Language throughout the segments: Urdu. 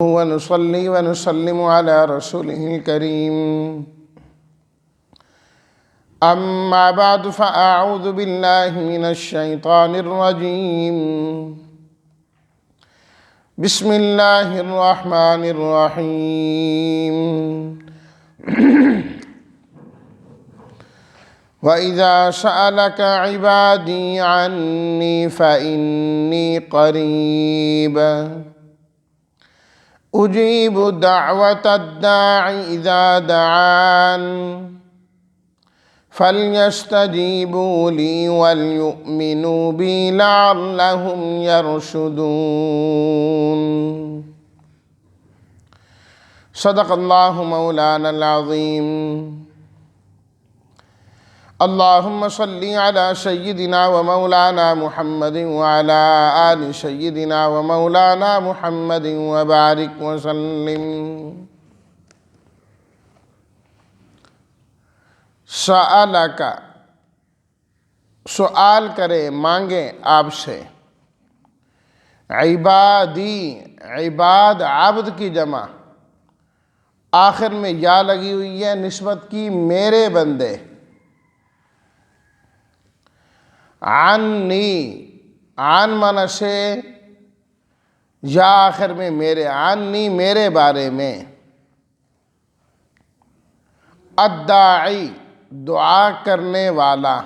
ونصلي ونسلم على رسوله الكريم أما بعد فأعوذ بالله من الشيطان الرجيم بسم الله الرحمن الرحيم وإذا سألك عبادي عني فإني قريب أجيب دعوة الداع إذا دعان فليستجيبوا لي وليؤمنوا بي لعلهم يرشدون صدق الله مولانا العظيم اللهم صل على سيدنا ومولانا محمد وعلى آل سيدنا ومولانا محمد وبارك وسلم سألک سوال کرے مانگے آپ سے عبادی عباد عبد کی جمع آخر میں یا لگی ہوئی ہے نسبت کی میرے بندے عنی عن من سے یا آخر میں میرے عنی میرے بارے میں الداعی دعا کرنے والا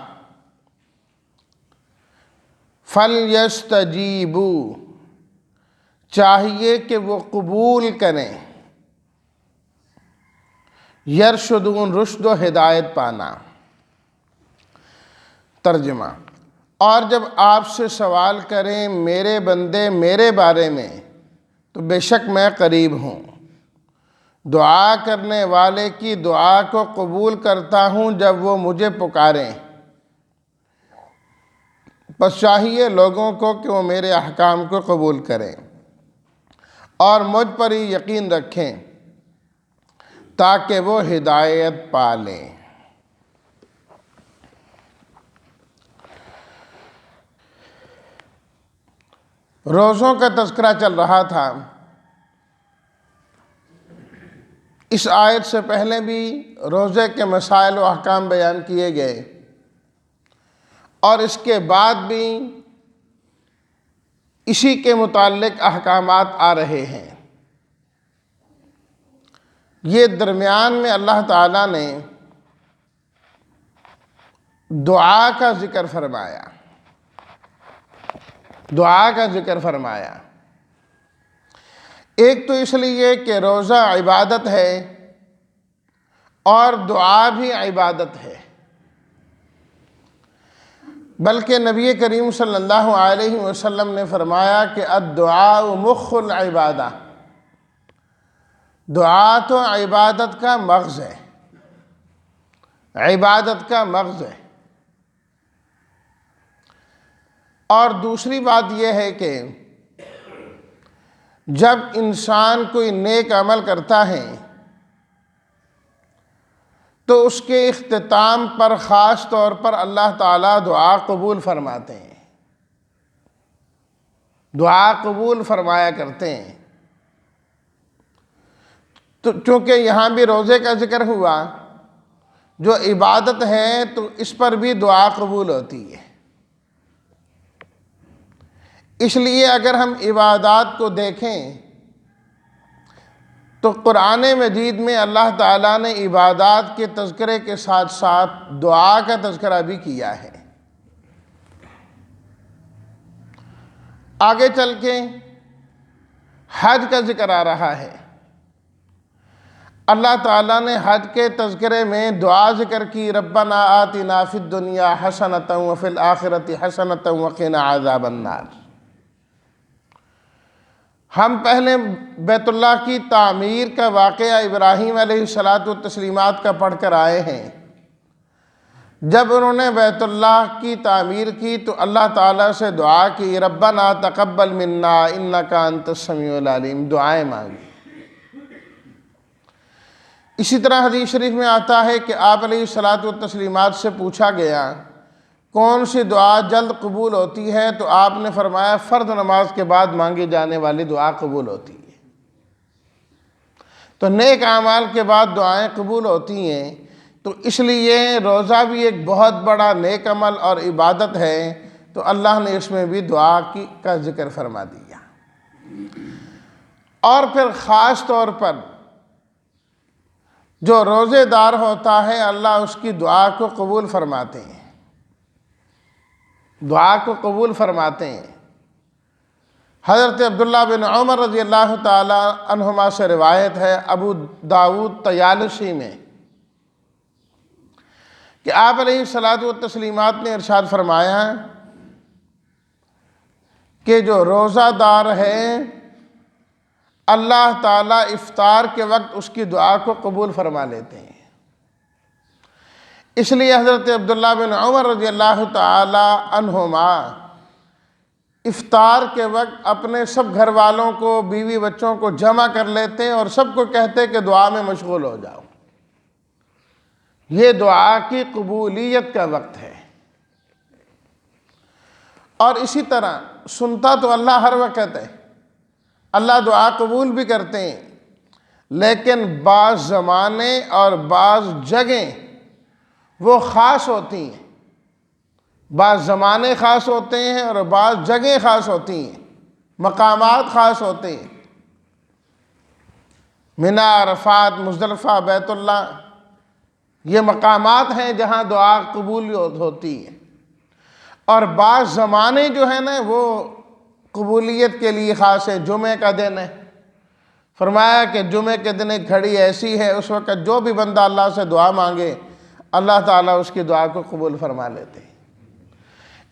فَلْيَسْتَجِيبُوا چاہیے کہ وہ قبول کریں یرشدون رشد و ہدایت پانا ترجمہ اور جب آپ سے سوال کریں میرے بندے میرے بارے میں تو بے شک میں قریب ہوں دعا کرنے والے کی دعا کو قبول کرتا ہوں جب وہ مجھے پکاریں بس چاہیے لوگوں کو کہ وہ میرے احکام کو قبول کریں اور مجھ پر ہی یقین رکھیں تاکہ وہ ہدایت پالیں روزوں کا تذکرہ چل رہا تھا اس آیت سے پہلے بھی روزے کے مسائل و احکام بیان کیے گئے اور اس کے بعد بھی اسی کے متعلق احکامات آ رہے ہیں یہ درمیان میں اللہ تعالیٰ نے دعا کا ذکر فرمایا دعا کا ذکر فرمایا ایک تو اس لیے کہ روزہ عبادت ہے اور دعا بھی عبادت ہے بلکہ نبی کریم صلی اللہ علیہ وسلم نے فرمایا کہ الدعاء مخ العبادہ دعا تو عبادت کا مغز ہے عبادت کا مغز ہے اور دوسری بات یہ ہے کہ جب انسان کوئی نیک عمل کرتا ہے تو اس کے اختتام پر خاص طور پر اللہ تعالیٰ دعا قبول فرماتے ہیں دعا قبول فرمایا کرتے ہیں تو چونکہ یہاں بھی روزے کا ذکر ہوا جو عبادت ہے تو اس پر بھی دعا قبول ہوتی ہے اس لیے اگر ہم عبادات کو دیکھیں تو قرآن مجید میں اللہ تعالیٰ نے عبادات کے تذکرے کے ساتھ ساتھ دعا کا تذکرہ بھی کیا ہے آگے چل کے حج کا ذکر آ رہا ہے اللہ تعالیٰ نے حج کے تذکرے میں دعا ذکر کی ربنا آتنا فی الدنیا حسنۃ وفی الآخرۃ حسنۃ وقنا عذاب النار ہم پہلے بیت اللہ کی تعمیر کا واقعہ ابراہیم علیہ الصلاۃ والتسلیمات کا پڑھ کر آئے ہیں جب انہوں نے بیت اللہ کی تعمیر کی تو اللہ تعالیٰ سے دعا کی ربنا تقبل منا انک انت السمیع العلیم دعائیں مانگی اسی طرح حدیث شریف میں آتا ہے کہ آپ علیہ الصلاۃ والتسلیمات سے پوچھا گیا کون سی دعا جلد قبول ہوتی ہے؟ تو آپ نے فرمایا فرض نماز کے بعد مانگی جانے والی دعا قبول ہوتی ہے۔ تو نیک اعمال کے بعد دعائیں قبول ہوتی ہیں، تو اس لیے روزہ بھی ایک بہت بڑا نیک عمل اور عبادت ہے، تو اللہ نے اس میں بھی دعا کا ذکر فرما دیا۔ اور پھر خاص طور پر جو روزے دار ہوتا ہے اللہ اس کی دعا کو قبول فرماتے ہیں، دعا کو قبول فرماتے ہیں۔ حضرت عبداللہ بن عمر رضی اللہ تعالی عنہما سے روایت ہے ابو داود طیالسی میں کہ آپ علیہ الصلاۃ والتسلیمات نے ارشاد فرمایا کہ جو روزہ دار ہے اللہ تعالیٰ افطار کے وقت اس کی دعا کو قبول فرما لیتے ہیں۔ اس لیے حضرت عبداللہ بن عمر رضی اللہ تعالی عنہما افطار کے وقت اپنے سب گھر والوں کو، بیوی بچوں کو جمع کر لیتے اور سب کو کہتے کہ دعا میں مشغول ہو جاؤ، یہ دعا کی قبولیت کا وقت ہے۔ اور اسی طرح سنتا تو اللہ ہر وقت ہے، اللہ دعا قبول بھی کرتے ہیں، لیکن بعض زمانے اور بعض جگہیں وہ خاص ہوتی ہیں، بعض زمانے خاص ہوتے ہیں اور بعض جگہیں خاص ہوتی ہیں، مقامات خاص ہوتے ہیں۔ منی، عرفات، مزدلفہ، بیت اللہ، یہ مقامات ہیں جہاں دعا قبول ہوتی ہے۔ اور بعض زمانے جو ہیں نا وہ قبولیت کے لیے خاص ہے۔ جمعہ کا دن ہے، فرمایا کہ جمعہ کے دن ایک گھڑی ایسی ہے اس وقت جو بھی بندہ اللہ سے دعا مانگے اللہ تعالیٰ اس کی دعا کو قبول فرما لیتے ہیں۔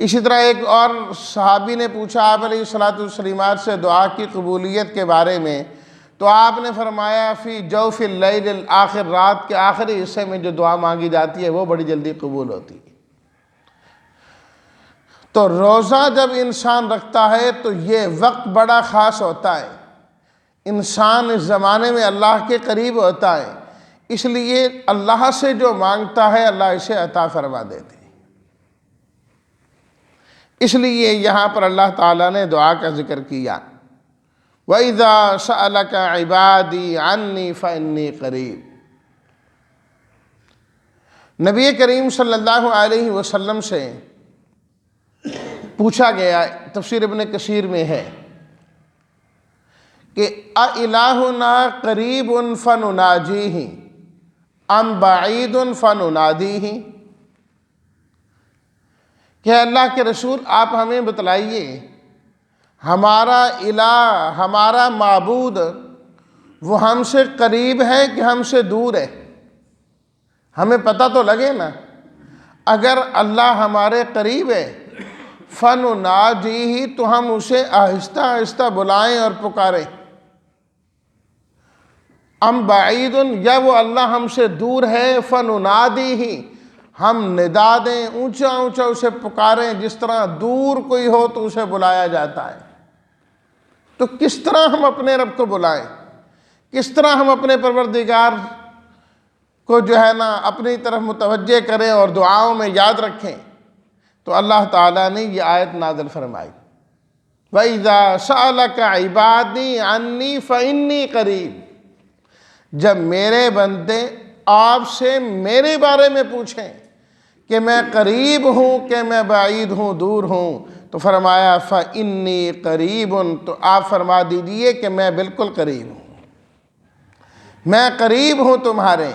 اسی طرح ایک اور صحابی نے پوچھا آپ علیہ الصلاۃ والسلام سے دعا کی قبولیت کے بارے میں، تو آپ نے فرمایا فی جوف اللیل الآخر، رات کے آخری حصے میں جو دعا مانگی جاتی ہے وہ بڑی جلدی قبول ہوتی ہے۔ تو روزہ جب انسان رکھتا ہے تو یہ وقت بڑا خاص ہوتا ہے، انسان اس زمانے میں اللہ کے قریب ہوتا ہے، اس لیے اللہ سے جو مانگتا ہے اللہ اسے عطا فرما دیتے ہیں۔ اس لیے یہاں پر اللہ تعالیٰ نے دعا کا ذکر کیا، وَإِذَا سَأَلَكَ عِبَادِي عَنِّي فَإِنِّي قَرِيبٌ۔ نبی کریم صلی اللہ علیہ وسلم سے پوچھا گیا، تفسیر ابن کثیر میں ہے کہ أَإِلَٰهُنَا قَرِيبٌ فَنُنَاجِيهِ أَمْ بَعِيدٌ فَنُنَادِيهِ، کہ اللہ کے رسول آپ ہمیں بتلائیے ہمارا الہ، ہمارا معبود وہ ہم سے قریب ہے کہ ہم سے دور ہے؟ ہمیں پتہ تو لگے نا۔ اگر اللہ ہمارے قریب ہے فَنُنَاجِيهِ تو ہم اسے آہستہ آہستہ بلائیں اور پکاریں، ام بعید یا وہ اللہ ہم سے دور ہے فَنُنَادِيهِ ہم ندا دیں، اونچا اونچا اسے پکاریں، جس طرح دور کوئی ہو تو اسے بلایا جاتا ہے۔ تو کس طرح ہم اپنے رب کو بلائیں، کس طرح ہم اپنے پروردگار کو جو ہے نا اپنی طرف متوجہ کریں اور دعاؤں میں یاد رکھیں؟ تو اللہ تعالیٰ نے یہ آیت نازل فرمائی، وَإِذَا سَأَلَكَ عِبَادِي عَنِّي فَإِنِّي قَرِيبٌ، جب میرے بندے آپ سے میرے بارے میں پوچھیں کہ میں قریب ہوں کہ میں بعید ہوں، دور ہوں، تو فرمایا فَإِنِّي قَرِيبٌ، تو آپ فرما دیجئے کہ میں بالکل قریب ہوں، میں قریب ہوں تمہارے۔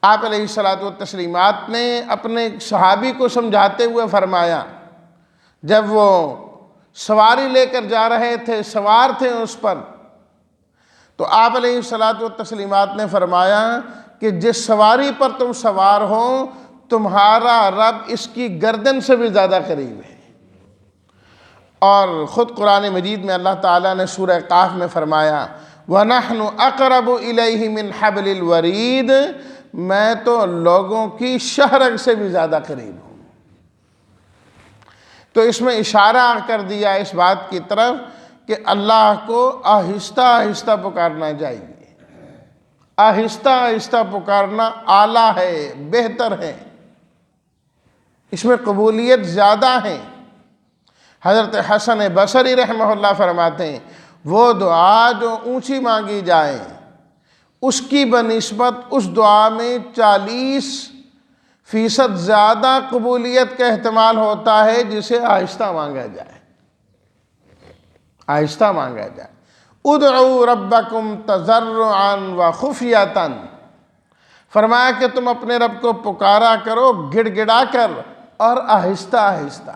آپ علیہ الصلاۃ والتسلیمات نے اپنے صحابی کو سمجھاتے ہوئے فرمایا، جب وہ سواری لے کر جا رہے تھے، سوار تھے اس پر، تو آپ علیہ الصلاۃ والتسلیمات نے فرمایا کہ جس سواری پر تم سوار ہو تمہارا رب اس کی گردن سے بھی زیادہ قریب ہے۔ اور خود قرآن مجید میں اللہ تعالیٰ نے سورہ قاف میں فرمایا وَنَحْنُ أَقْرَبُ إِلَيْهِ مِنْ حَبْلِ الْوَرِيدِ، میں تو لوگوں کی شہرگ سے بھی زیادہ قریب ہوں۔ تو اس میں اشارہ کر دیا اس بات کی طرف کہ اللہ کو آہستہ آہستہ پکارنا چاہیے، آہستہ آہستہ پکارنا اعلیٰ ہے، بہتر ہے، اس میں قبولیت زیادہ ہے۔ حضرت حسن بصری رحمہ اللہ فرماتے ہیں وہ دعا جو اونچی مانگی جائے اس کی بنسبت اس دعا میں 40% زیادہ قبولیت کا احتمال ہوتا ہے جسے آہستہ مانگا جائے، آہستہ مانگا جائے۔ ادعوا ربکم تضرعا وخفیۃ، فرمایا کہ تم اپنے رب کو پکارا کرو گڑ گڑا کر اور آہستہ آہستہ،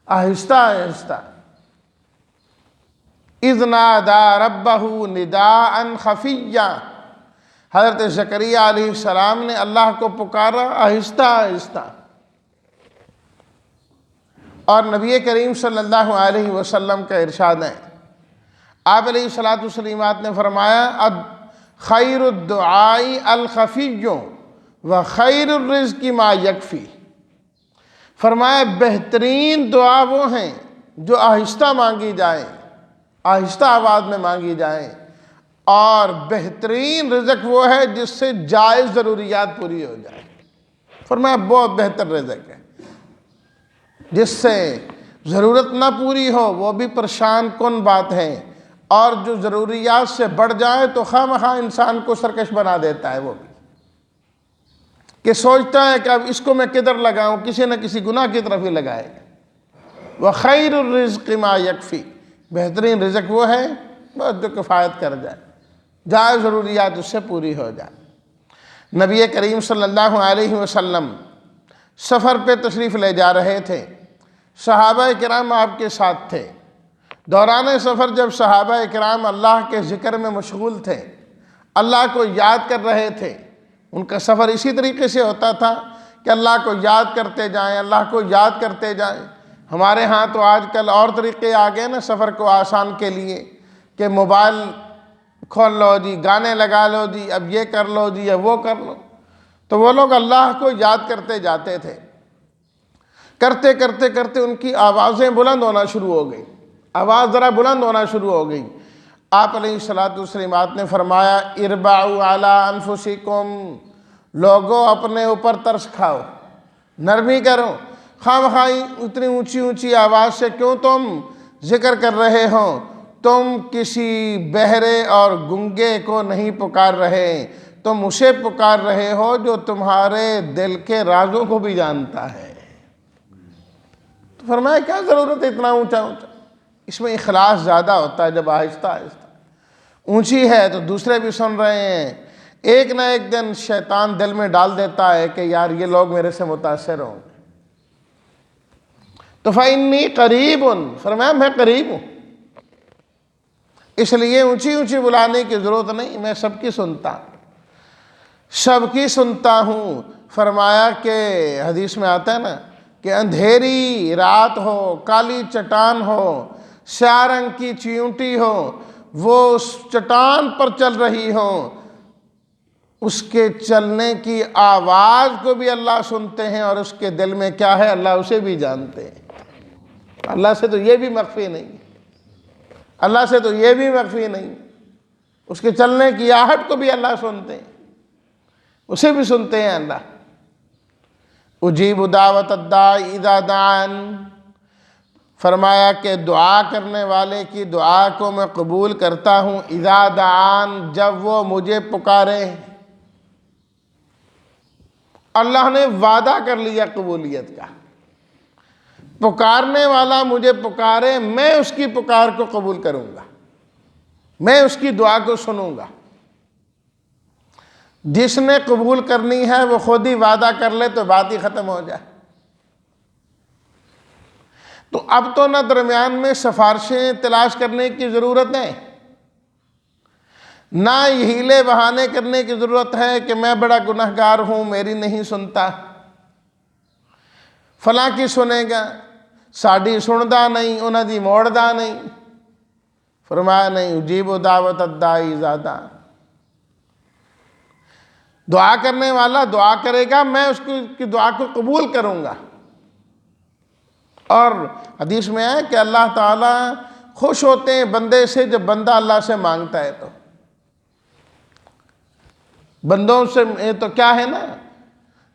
آہستہ آہستہ۔ اذ نادى ربہ نداء خفیا، حضرت زکریہ علیہ السلام نے اللہ کو پکارا آہستہ آہستہ، اور نبی کریم صلی اللہ علیہ وسلم کا ارشاد ہے، آپ علیہ الصلوۃ والسلام نے فرمایا خیر الدعاء الخفی وخیر الرزق ما یکفی، فرمایا بہترین دعا وہ ہیں جو آہستہ مانگی جائیں، آہستہ آواز میں مانگی جائیں، اور بہترین رزق وہ ہے جس سے جائز ضروریات پوری ہو جائے۔ فرمایا بہت بہتر رزق ہے، جس سے ضرورت نہ پوری ہو وہ بھی پریشان کن بات ہے، اور جو ضروریات سے بڑھ جائے تو خواہ مخواہ انسان کو سرکش بنا دیتا ہے، وہ بھی کہ سوچتا ہے کہ اب اس کو میں کدھر لگاؤں، کسی نہ کسی گناہ کی طرف ہی لگائے گا۔ وَخَيْرُ الرِّزْقِ مَا يَكْفِي، بہترین رزق وہ ہے بس جو کفایت کر جائے، جائز ضروریات اس سے پوری ہو جائے۔ نبی کریم صلی اللہ علیہ وسلم سفر پہ تشریف لے جا رہے تھے، صحابہ کرام آپ کے ساتھ تھے۔ دوران سفر جب صحابہ کرام اللہ کے ذکر میں مشغول تھے، اللہ کو یاد کر رہے تھے، ان کا سفر اسی طریقے سے ہوتا تھا کہ اللہ کو یاد کرتے جائیں، اللہ کو یاد کرتے جائیں۔ ہمارے ہاں تو آج کل اور طریقے آ گئے نا سفر کو آسان کے لیے، کہ موبائل کھول لو جی، گانے لگا لو جی، اب یہ کر لو جی، یا وہ کر لو۔ تو وہ لوگ اللہ کو یاد کرتے جاتے تھے، کرتے کرتے کرتے ان کی آوازیں بلند ہونا شروع ہو گئی، آواز ذرا بلند ہونا شروع ہو گئی۔ آپ علیہ الصلوۃ والسلام نے فرمایا اربعوا علی انفسکم، لوگو اپنے اوپر ترس کھاؤ، نرمی کرو، خواہ مخواہ اتنی اونچی اونچی آواز سے کیوں تم ذکر کر رہے ہو، تم کسی بہرے اور گنگے کو نہیں پکار رہے، تم اسے پکار رہے ہو جو تمہارے دل کے رازوں کو بھی جانتا ہے۔ تو فرمایا کیا ضرورت ہے اتنا اونچا اونچا، اس میں اخلاص زیادہ ہوتا ہے جب آہستہ آہستہ۔ اونچی ہے تو دوسرے بھی سن رہے ہیں، ایک نہ ایک دن شیطان دل میں ڈال دیتا ہے کہ یار یہ لوگ میرے سے متاثر ہوں۔ تو فَإِنِّي قَرِيبٌ، فرمایا میں قریب ہوں، اس لیے اونچی اونچی بلانے کی ضرورت نہیں، میں سب کی سنتا ہوں، سب کی سنتا ہوں۔ فرمایا کہ حدیث میں آتا ہے نا کہ اندھیری رات ہو، کالی چٹان ہو، سیاہ رنگ کی چیونٹی ہو، وہ اس چٹان پر چل رہی ہو، اس کے چلنے کی آواز کو بھی اللہ سنتے ہیں، اور اس کے دل میں کیا ہے اللہ اسے بھی جانتے ہیں۔ اللہ سے تو یہ بھی مخفی نہیں، اللہ سے تو یہ بھی مخفی نہیں، اس کے چلنے کی آہٹ کو بھی اللہ سنتے ہیں، اسے بھی سنتے ہیں اللہ۔ اجیب دعوت الداعی اذا دعان، فرمایا کہ دعا کرنے والے کی دعا کو میں قبول کرتا ہوں، اذا دعان، جب وہ مجھے پکارے۔ اللہ نے وعدہ کر لیا قبولیت کا، پکارنے والا مجھے پکارے، میں اس کی پکار کو قبول کروں گا، میں اس کی دعا کو سنوں گا۔ جس نے قبول کرنی ہے وہ خود ہی وعدہ کر لے تو بات ہی ختم ہو جائے۔ تو اب تو نہ درمیان میں سفارشیں تلاش کرنے کی ضرورت ہے، نہ ہیلے بہانے کرنے کی ضرورت ہے کہ میں بڑا گنہگار ہوں، میری نہیں سنتا، فلاں کی سنے گا، ساڑی سندا نہیں، انہاں دی موڑدا نہیں۔ فرمایا نہیں، اجیب دعوت الداعی اذا دعان، دعا کرنے والا دعا کرے گا، میں اس کی دعا کو قبول کروں گا۔ اور حدیث میں ہے کہ اللہ تعالیٰ خوش ہوتے ہیں بندے سے جب بندہ اللہ سے مانگتا ہے، تو بندوں سے تو کیا ہے نا،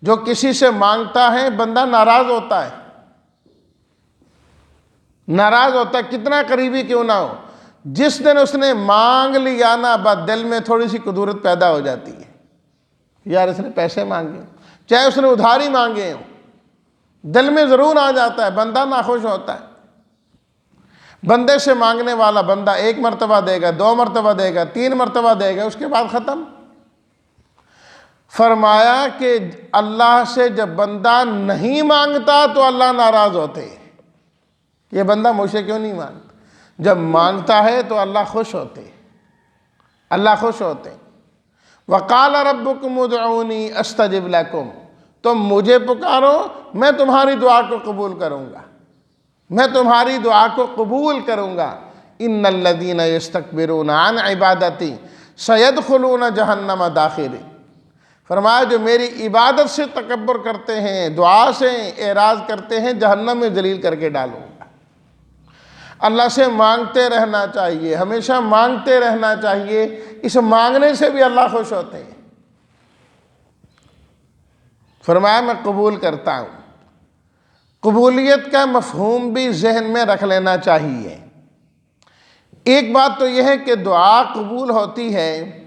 جو کسی سے مانگتا ہے بندہ ناراض ہوتا ہے، ناراض ہوتا ہے، کتنا قریبی کیوں نہ ہو۔ جس دن اس نے مانگ لیا نا، بس دل میں تھوڑی سی کدورت پیدا ہو جاتی ہے، یار اس نے پیسے مانگے، چاہے اس نے ادھاری مانگے ہوں، دل میں ضرور آ جاتا ہے، بندہ ناخوش ہوتا ہے۔ بندے سے مانگنے والا بندہ 1 مرتبہ دے گا، 2 مرتبہ دے گا، 3 مرتبہ دے گا، اس کے بعد ختم۔ فرمایا کہ اللہ سے جب بندہ نہیں مانگتا تو اللہ ناراض ہوتے، یہ بندہ مجھ سے کیوں نہیں مانگتا؟ جب مانگتا ہے تو اللہ خوش ہوتے، اللہ خوش ہوتے۔ وَقَالَ رَبُّكُمُ ادْعُونِي أَسْتَجِبْ لَكُمْ، تم مجھے پکارو میں تمہاری دعا کو قبول کروں گا، میں تمہاری دعا کو قبول کروں گا۔ إِنَّ الَّذِينَ يَسْتَكْبِرُونَ عَنْ عِبَادَتِي سَيَدْخُلُونَ جَهَنَّمَ دَاخِرِينَ۔ فرمایا جو میری عبادت سے تکبر کرتے ہیں، دعا سے اعراض کرتے ہیں، جہنم میں ذلیل کر کے ڈالوں گا۔ اللہ سے مانگتے رہنا چاہیے، ہمیشہ مانگتے رہنا چاہیے، اس مانگنے سے بھی اللہ خوش ہوتے ہیں۔ فرمایا میں قبول کرتا ہوں۔ قبولیت کا مفہوم بھی ذہن میں رکھ لینا چاہیے۔ ایک بات تو یہ ہے کہ دعا قبول ہوتی ہے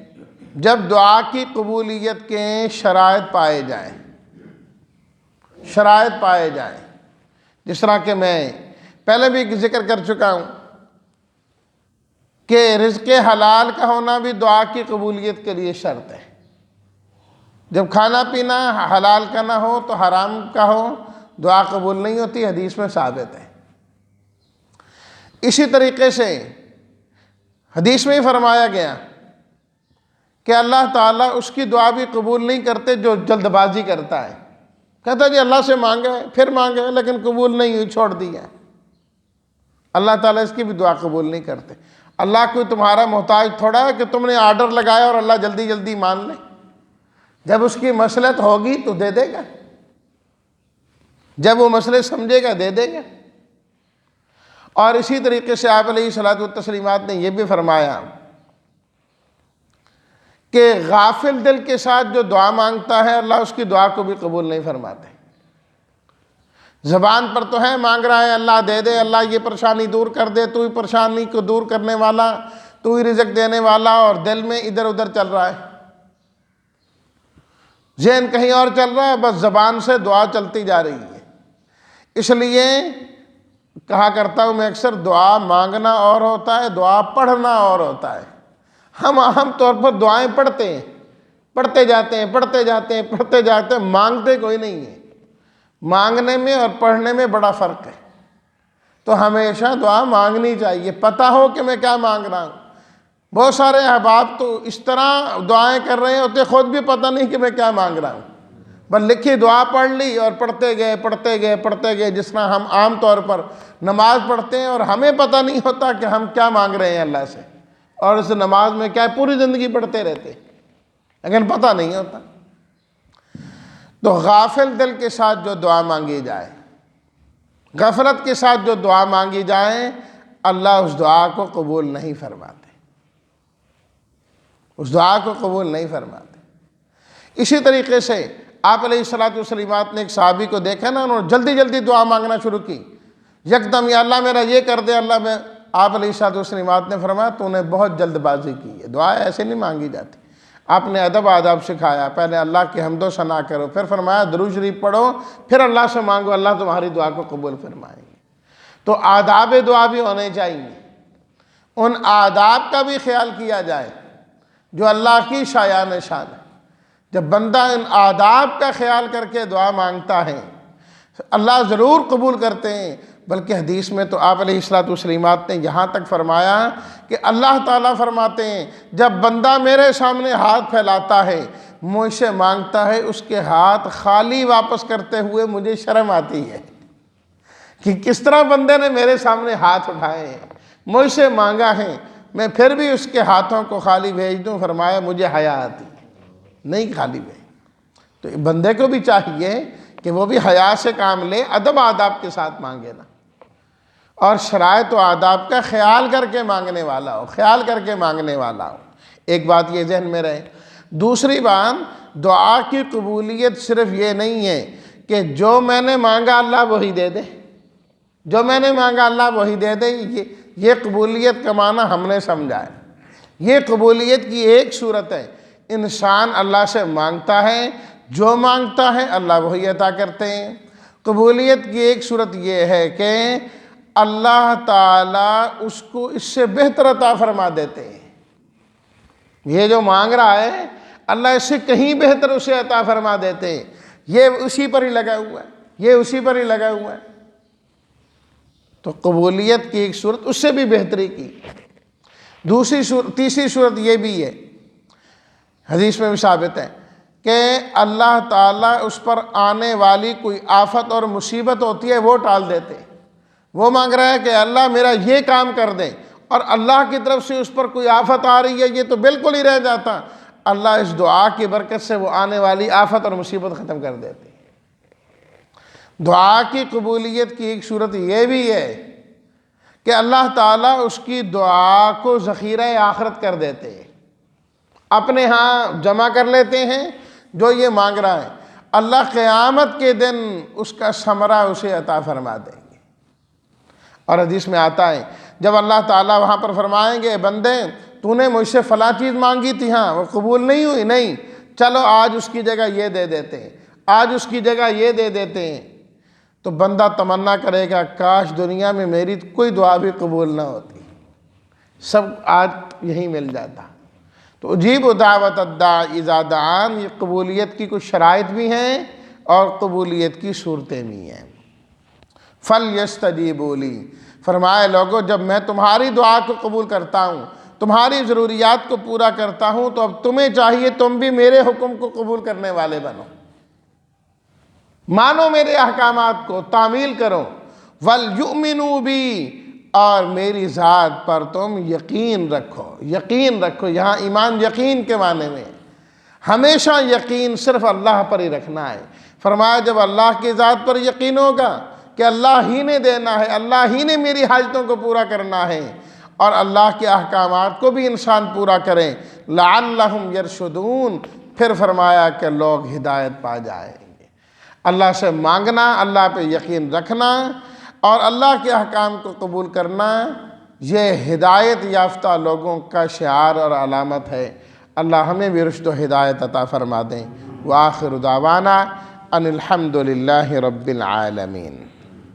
جب دعا کی قبولیت کے شرائط پائے جائیں، شرائط پائے جائیں، جس طرح کہ میں پہلے بھی ذکر کر چکا ہوں کہ رزق حلال کا ہونا بھی دعا کی قبولیت کے لیے شرط ہے۔ جب کھانا پینا حلال کا نہ ہو تو حرام کا ہو، دعا قبول نہیں ہوتی، حدیث میں ثابت ہے۔ اسی طریقے سے حدیث میں ہی فرمایا گیا کہ اللہ تعالیٰ اس کی دعا بھی قبول نہیں کرتے جو جلد بازی کرتا ہے، کہتا جی اللہ سے مانگے پھر مانگے لیکن قبول نہیں ہوئی، چھوڑ دیا۔ اللہ تعالیٰ اس کی بھی دعا قبول نہیں کرتے۔ اللہ کوئی تمہارا محتاج تھوڑا ہے کہ تم نے آرڈر لگایا اور اللہ جلدی جلدی مان لے، جب اس کی مصلحت ہوگی تو دے دے گا، جب وہ مسئلے سمجھے گا دے دے گا۔ اور اسی طریقے سے آپ علیہ الصلوۃ والتسلیمات نے یہ بھی فرمایا کہ غافل دل کے ساتھ جو دعا مانگتا ہے اللہ اس کی دعا کو بھی قبول نہیں فرماتے۔ زبان پر تو ہے مانگ رہا ہے اللہ دے دے، اللہ یہ پریشانی دور کر دے، تو ہی پریشانی کو دور کرنے والا، تو ہی رزق دینے والا، اور دل میں ادھر ادھر چل رہا ہے، ذہن کہیں اور چل رہا ہے، بس زبان سے دعا چلتی جا رہی ہے۔ اس لیے کہا کرتا ہوں میں اکثر، دعا مانگنا اور ہوتا ہے، دعا پڑھنا اور ہوتا ہے۔ ہم عام طور پر دعائیں پڑھتے ہیں، پڑھتے جاتے ہیں، پڑھتے جاتے ہیں، پڑھتے جاتے ہیں، مانگتے کوئی نہیں ہے۔ مانگنے میں اور پڑھنے میں بڑا فرق ہے۔ تو ہمیشہ دعا مانگنی چاہیے، پتہ ہو کہ میں کیا مانگ رہا ہوں۔ بہت سارے احباب تو اس طرح دعائیں کر رہے ہوتے خود بھی پتہ نہیں کہ میں کیا مانگ رہا ہوں، بس لکھی دعا پڑھ لی اور پڑھتے گئے پڑھتے گئے پڑھتے گئے، جس طرح ہم عام طور پر نماز پڑھتے ہیں اور ہمیں پتہ نہیں ہوتا کہ ہم کیا مانگ رہے ہیں اللہ سے، اور اس نماز میں کیا پوری زندگی پڑھتے رہتے لیکن پتہ نہیں ہوتا۔ تو غافل دل کے ساتھ جو دعا مانگی جائے، غفلت کے ساتھ جو دعا مانگی جائے، اللہ اس دعا کو قبول نہیں فرماتے، اس دعا کو قبول نہیں فرماتے۔ اسی طریقے سے آپ علیہ الصلوۃ والسلامات نے ایک صحابی کو دیکھا نا، انہوں نے جلدی جلدی دعا مانگنا شروع کی، یکدم یا اللہ میرا یہ کر دے اللہ میں۔ آپ علیہ الصلوۃ والسلامات نے فرمایا تو نے بہت جلد بازی کی ہے، دعا ایسے نہیں مانگی جاتی۔ آپ نے ادب آداب سکھایا، پہلے اللہ کی حمد و ثنا کرو، پھر فرمایا درود شریف پڑھو، پھر اللہ سے مانگو، اللہ تمہاری دعا کو قبول فرمائیں گے۔ تو آداب دعا بھی ہونے چاہیے، ان آداب کا بھی خیال کیا جائے جو اللہ کی شایان شان ہے۔ جب بندہ ان آداب کا خیال کر کے دعا مانگتا ہے اللہ ضرور قبول کرتے ہیں، بلکہ حدیث میں تو آپ علیہ الصلوۃ والسلامات نے یہاں تک فرمایا کہ اللہ تعالیٰ فرماتے ہیں جب بندہ میرے سامنے ہاتھ پھیلاتا ہے مجھ سے مانگتا ہے، اس کے ہاتھ خالی واپس کرتے ہوئے مجھے شرم آتی ہے کہ کس طرح بندے نے میرے سامنے ہاتھ اٹھائے ہیں، مجھ سے مانگا ہے، میں پھر بھی اس کے ہاتھوں کو خالی بھیج دوں۔ فرمایا مجھے حیا آتی ہے، نہیں خالی بھیج۔ تو بندے کو بھی چاہیے کہ وہ بھی حیا سے کام لے، ادب آداب کے ساتھ مانگے نا، اور شرائط و آداب کا خیال کر کے مانگنے والا ہو، خیال کر کے مانگنے والا ہو۔ ایک بات یہ ذہن میں رہے۔ دوسری بات، دعا کی قبولیت صرف یہ نہیں ہے کہ جو میں نے مانگا اللہ وہی دے دے، جو میں نے مانگا اللہ وہی دے دے، یہ قبولیت کا معنی ہم نے سمجھا ہے۔ یہ قبولیت کی ایک صورت ہے، انسان اللہ سے مانگتا ہے، جو مانگتا ہے اللہ وہی عطا کرتے ہیں۔ قبولیت کی ایک صورت یہ ہے کہ اللہ تعالیٰ اس کو اس سے بہتر عطا فرما دیتے ہیں۔ یہ جو مانگ رہا ہے اللہ اس سے کہیں بہتر اسے عطا فرما دیتے ہیں۔ یہ اسی پر ہی لگا ہوا ہے، یہ اسی پر ہی لگا ہوا ہے۔ تو قبولیت کی ایک صورت اس سے بھی بہتری کی۔ تیسری صورت یہ بھی ہے، حدیث میں بھی ثابت ہے کہ اللہ تعالیٰ اس پر آنے والی کوئی آفت اور مصیبت ہوتی ہے وہ ٹال دیتے ہیں۔ وہ مانگ رہا ہے کہ اللہ میرا یہ کام کر دے، اور اللہ کی طرف سے اس پر کوئی آفت آ رہی ہے، یہ تو بالکل ہی رہ جاتا، اللہ اس دعا کی برکت سے وہ آنے والی آفت اور مصیبت ختم کر دیتے ہیں۔ دعا کی قبولیت کی ایک صورت یہ بھی ہے کہ اللہ تعالیٰ اس کی دعا کو ذخیرہ آخرت کر دیتے ہیں، اپنے ہاں جمع کر لیتے ہیں۔ جو یہ مانگ رہا ہے اللہ قیامت کے دن اس کا ثمرہ اسے عطا فرما دیں گے۔ اور حدیث میں آتا ہے جب اللہ تعالیٰ وہاں پر فرمائیں گے بندے تو نے مجھ سے فلاں چیز مانگی تھی، ہاں وہ قبول نہیں ہوئی، نہیں چلو آج اس کی جگہ یہ دے دیتے ہیں، آج اس کی جگہ یہ دے دیتے ہیں، تو بندہ تمنا کرے گا کاش دنیا میں میری کوئی دعا بھی قبول نہ ہوتی، سب آج یہی مل جاتا۔ تو اجیب دعوت الداعی اذا دعان، یہ قبولیت کی کچھ شرائط بھی ہیں اور قبولیت کی صورتیں بھی ہیں۔ فَلْيَسْتَجِيبُوا لِي، فرمائے لوگو جب میں تمہاری دعا کو قبول کرتا ہوں، تمہاری ضروریات کو پورا کرتا ہوں، تو اب تمہیں چاہیے تم بھی میرے حکم کو قبول کرنے والے بنو، مانو میرے احکامات کو، تعمیل کرو۔ وَلْيُؤْمِنُوا بِي، اور میری ذات پر تم یقین رکھو۔ یقین رکھو یہاں ایمان یقین کے معنی میں، ہمیشہ یقین صرف اللہ پر ہی رکھنا ہے۔ فرمایا جب اللہ کی ذات پر یقین ہوگا کہ اللہ ہی نے دینا ہے، اللہ ہی نے میری حاجتوں کو پورا کرنا ہے، اور اللہ کے احکامات کو بھی انسان پورا کریں، لعلہم یرشدون، پھر فرمایا کہ لوگ ہدایت پا جائیں گے۔ اللہ سے مانگنا، اللہ پہ یقین رکھنا اور اللہ کے احکام کو قبول کرنا، یہ ہدایت یافتہ لوگوں کا شعار اور علامت ہے۔ اللہ ہمیں بھی رشد و ہدایت عطا فرما دیں۔ وآخر دعوانا ان الحمد للہ رب العالمین۔